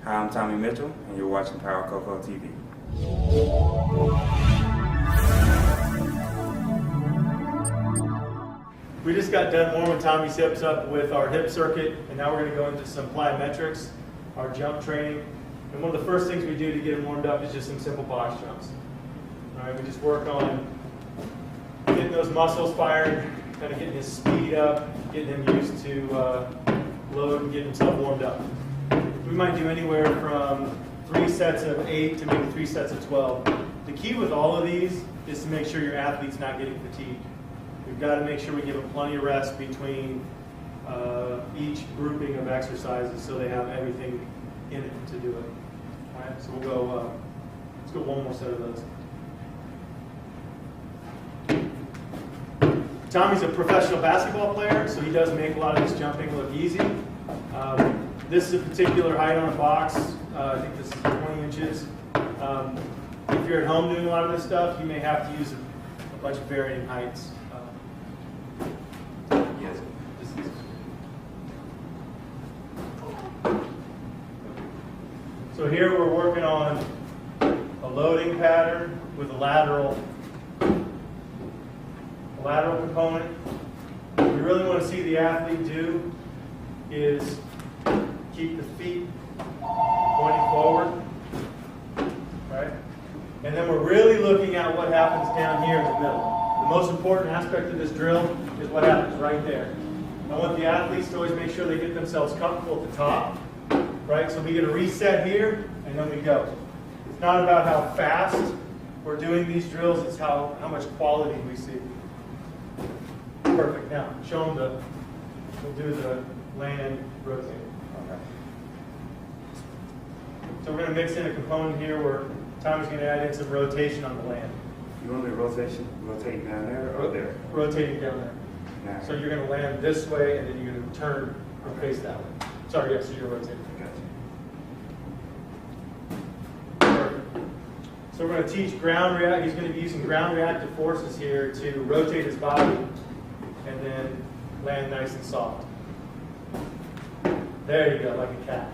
Hi, I'm Tommy Mitchell, and you're watching PowerCoco TV. We just got done warming Tommy's hips up with our hip circuit, and now we're going to go into some plyometrics, our jump training. And one of the first things we do to get him warmed up is just some simple box jumps. All right, we just work on getting those muscles fired, kind of getting his speed up, getting him used to load and getting himself warmed up. We might do anywhere from 3 sets of 8 to maybe 3 sets of 12. The key with all of these is to make sure your athlete's not getting fatigued. We've got to make sure we give them plenty of rest between each grouping of exercises so they have everything in it to do it. All right, so we'll go, let's go one more set of those. Tommy's a professional basketball player, so he does make a lot of this jumping look easy. This is a particular height on a box. I think this is 20 inches. If you're at home doing a lot of this stuff, you may have to use a bunch of varying heights. Yes. So here we're working on a loading pattern with a lateral component. What we really want to see the athlete do is keep the feet pointing forward, right? And then we're really looking at what happens down here in the middle. The most important aspect of this drill is what happens right there. I want the athletes to always make sure they get themselves comfortable at the top, right? So we get a reset here, and then we go. It's not about how fast we're doing these drills, it's how much quality we see. Perfect. Now, show them we'll do the land, rotate. Okay. So we're going to mix in a component here where Tommy's going to add in some rotation on the land. You want me to rotate down there or there? Rotating down there. Now. So you're going to land this way, and then you're going to turn and face that way. Sorry, yes, so you're rotating. Perfect. So we're going to teach ground react. He's going to be using ground reactive forces here to rotate his body and then land nice and soft. There you go, like a cat.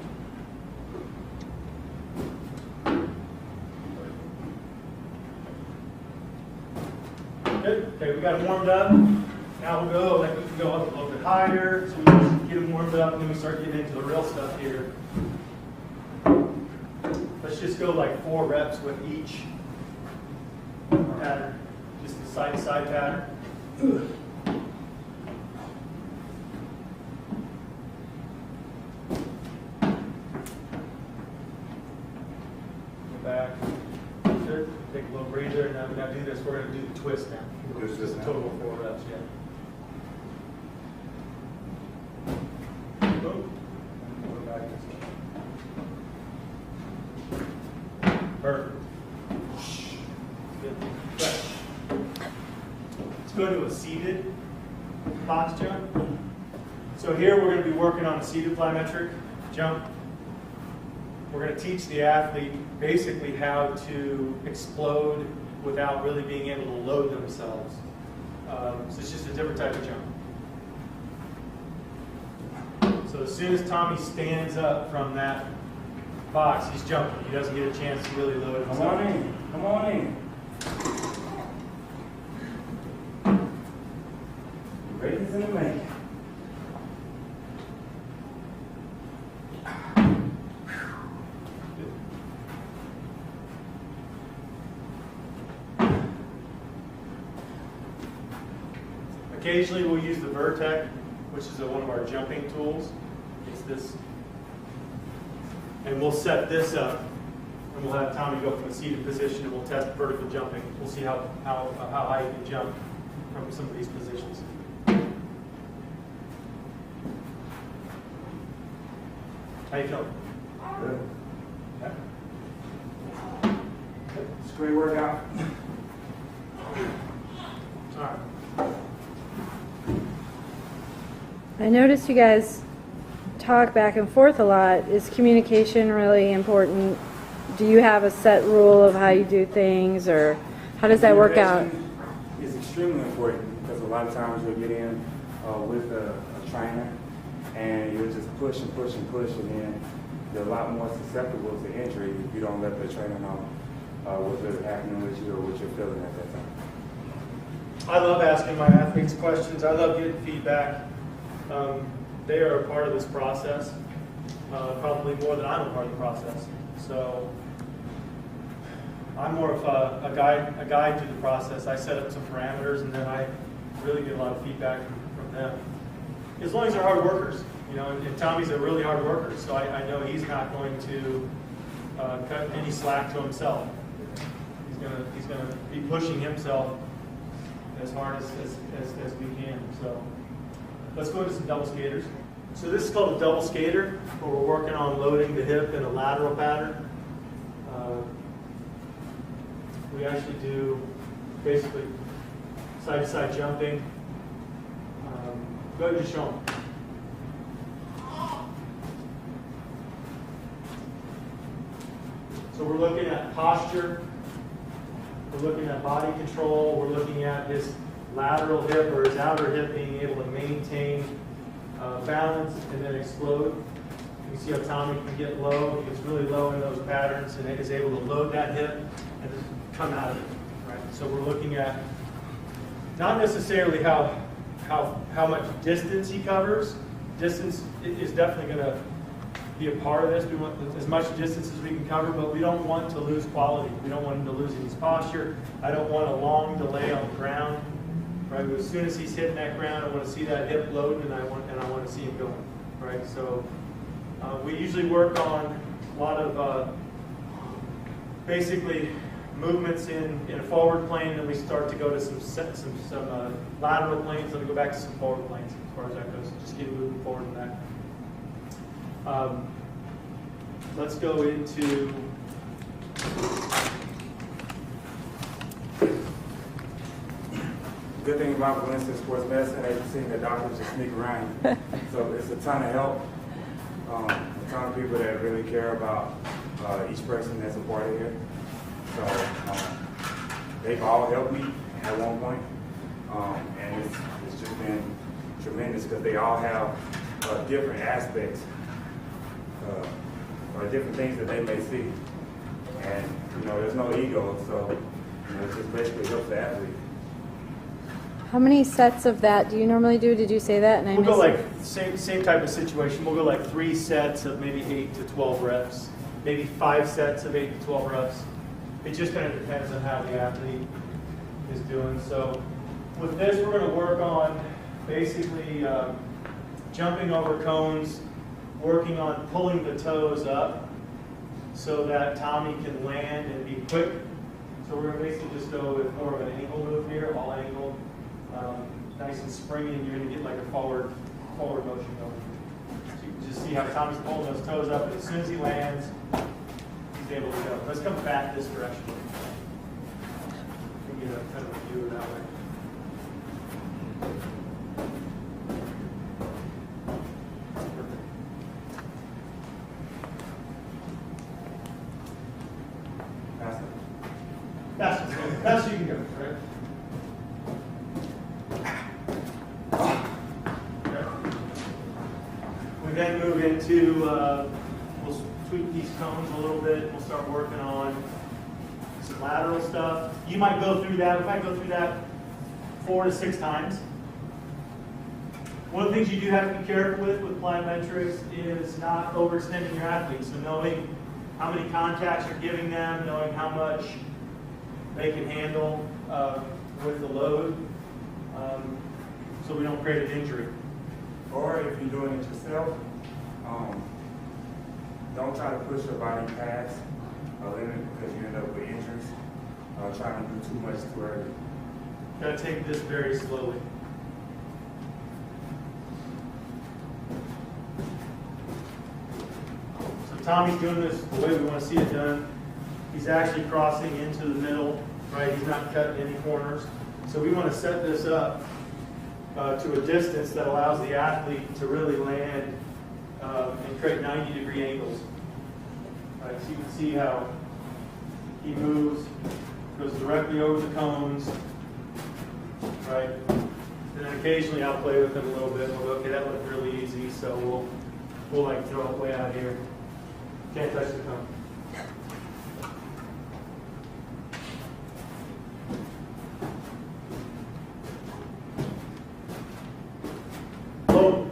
Good. Okay, we got him warmed up. Now we'll go, like we can go up a little bit higher. So we just get him warmed up, and then we start getting into the real stuff here. Let's just go like 4 reps with each pattern. Just the side-to-side pattern. Back. Good. Take a little breather, and now we're going to do this. We're going to do the twist now. This is a total of 4 reps, yeah. Boom. Go back. Perfect. Good. Right. Let's go to a seated box jump. So here we're going to be working on a seated plyometric jump. We're going to teach the athlete basically how to explode without really being able to load themselves. So it's just a different type of jump. So as soon as Tommy stands up from that box, he's jumping. He doesn't get a chance to really load himself. Come on in. Come on in. Raisins in the making. Occasionally we'll use the Vertec, which is one of our jumping tools. It's this. And we'll set this up, and we'll have Tommy go from a seated position, and we'll test vertical jumping. We'll see how high you can jump from some of these positions. How you feeling? Good. Okay. It's a great workout. All right. I noticed you guys talk back and forth a lot. Is communication really important? Do you have a set rule of how you do things, or how does that work out? It's extremely important because a lot of times you'll get in with a trainer and you'll just push and push and push, and then you're a lot more susceptible to injury if you don't let the trainer know what's really happening with you or what you're feeling at that time. I love asking my athletes questions. I love getting feedback. They are a part of this process, probably more than I'm a part of the process. So I'm more of a guide to the process. I set up some parameters, and then I really get a lot of feedback from them. As long as they're hard workers, you know, and Tommy's a really hard worker, so I know he's not going to cut any slack to himself. He's gonna be pushing himself as hard as we can. So let's go into some double skaters. So this is called a double skater, where we're working on loading the hip in a lateral pattern. We actually do basically side-to-side jumping. Go ahead and just show them. So we're looking at posture. We're looking at body control. We're looking at his lateral hip or his outer hip being able to maintain balance and then explode. You can see how Tommy can get low. He gets really low in those patterns and is able to load that hip and then come out of it. Right? So we're looking at not necessarily how much distance he covers. Distance is definitely going to be a part of this. We want as much distance as we can cover, but we don't want to lose quality. We don't want him to lose his posture. I don't want a long delay on the ground. Right? But as soon as he's hitting that ground, I want to see that hip load, and I want to see him going. Right? So we usually work on a lot of basically movements in a forward plane, and we start to go to some lateral planes, then we go back to some forward planes as far as that goes. Just keep moving forward and back. Let's go into The good thing about Valencia Sports Medicine, as you've seen, the doctors just sneak around you. So it's a ton of help. A ton of people that really care about each person that's a part of here. So they've all helped me at one point. And it's just been tremendous because they all have different aspects or different things that they may see. And, you know, there's no ego, so, you know, it just basically helps the athlete. How many sets of that do you normally do? Did you say that? And we'll go like same type of situation. We'll go like 3 sets of maybe 8 to 12 reps, maybe 5 sets of 8 to 12 reps. It just kind of depends on how the athlete is doing. So with this, we're going to work on basically jumping over cones, working on pulling the toes up so that Tommy can land and be quick. So we're going to basically just go with more of an angle move here, all angle. Nice and springy, and you're going to get like a forward motion going. So you can just see how Tommy's pulling those toes up, and as soon as he lands, he's able to go. Let's come back this direction. We can get a kind of a view that way. That's you can go, right? We then move into, we'll tweak these cones a little bit. We'll start working on some lateral stuff. You might go through that. We might go through that 4 to 6 times. One of the things you do have to be careful with plyometrics is not overextending your athletes. So knowing how many contacts you're giving them, knowing how much they can handle with the load, so we don't create an injury. Or if you're doing it yourself, don't try to push your body past a limit because you end up with injuries. Trying to do too much too early. Got to take this very slowly. So Tommy's doing this the way we want to see it done. He's actually crossing into the middle, right? He's not cutting any corners. So we want to set this up to a distance that allows the athlete to really land and create 90-degree angles. Right, so you can see how he moves, goes directly over the cones, right? And then occasionally I'll play with him a little bit. We'll go, okay, that looked really easy, so we'll like throw it way out here. Can't touch the cone. Boom.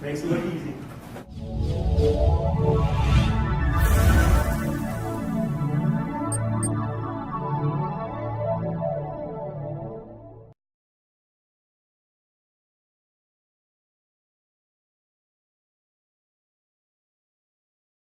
Makes it look